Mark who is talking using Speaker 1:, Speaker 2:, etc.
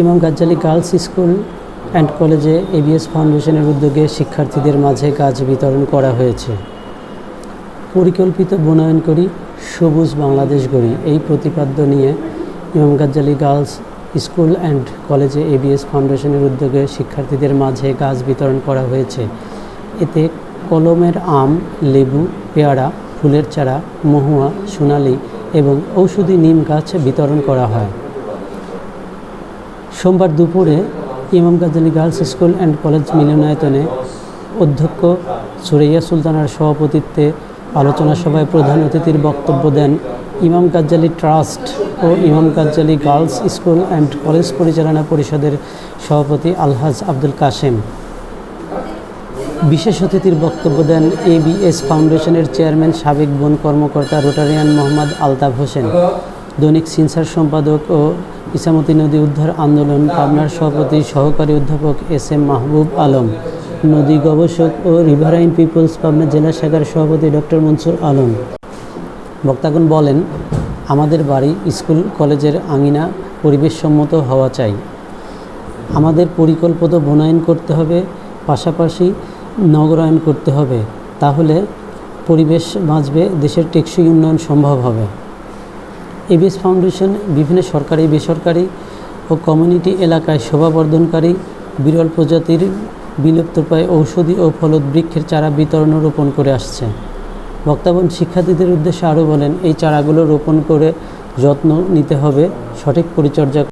Speaker 1: ইমাম Ghazali girls school and কলেজে ABS ফাউন্ডেশনের উদ্যোগে শিক্ষার্থীদের মাঝে গাছ বিতরণ করা হয়েছে। পরিকল্পিত বনায়ন করি, সবুজ বাংলাদেশ গড়ি, এই প্রতিপাদ্য নিয়ে ইমাম গাজ্জালী গার্লস স্কুল অ্যান্ড কলেজে এবিএস ফাউন্ডেশনের উদ্যোগে শিক্ষার্থীদের মাঝে গাছ বিতরণ করা হয়েছে। এতে কলমের আম, লেবু, পেয়ারা, ফুলের চারা, মহুয়া, সোনালী এবং ঔষধি নিম গাছ বিতরণ করা হয়। সোমবার দুপুরে ইমাম Ghazali girls school and college মিলনায়তনে অধ্যক্ষ সুরাইয়া সুলতানার সভাপতিত্বে আলোচনা সভায় প্রধান অতিথির বক্তব্য দেন ইমাম গাজ্জালী ট্রাস্ট ও ইমাম Ghazali girls school and college পরিচালনা পরিষদের সভাপতি আলহাজ আব্দুল কাশেম। বিশেষ অতিথির বক্তব্য দেন এবিএস ফাউন্ডেশনের চেয়ারম্যান সাবেক বন কর্মকর্তা রোটারিয়ান মোহাম্মদ আলতাফ হোসেন, দৈনিক সিনসার সম্পাদক ও ইসামতি নদী উদ্ধার আন্দোলন পাবনার সভাপতি সহকারী অধ্যাপক এস.এম. মাহবুব আলম, নদী গবেষক ও রিভারাইন পিপলস পাবনা জেলা শাখার সভাপতি ডক্টর মনসুর আলম। বক্তাগণ বলেন, আমাদের বাড়ি, স্কুল, কলেজের আঙিনা পরিবেশসম্মত হওয়া চাই। আমাদের পরিকল্পিত বনায়ন করতে হবে, পাশাপাশি নগরায়ন করতে হবে। তাহলে পরিবেশ বাঁচবে, দেশের টেকসই উন্নয়ন সম্ভব হবে। এবিএস ফাউন্ডেশন বিভিন্ন সরকারি, বেসরকারি ও কমিউনিটি এলাকায় শোভাবর্ধনকারী বিরল প্রজাতির বিলুপ্তপ্রায় ঔষধি ও ফলদ বৃক্ষের চারা বিতরণ ও রোপণ করে আসছে। বক্তাগণ শিক্ষার্থীদের উদ্দেশ্যে আরও বলেন, এই চারাগুলো রোপণ করে যত্ন নিতে হবে, সঠিক পরিচর্যা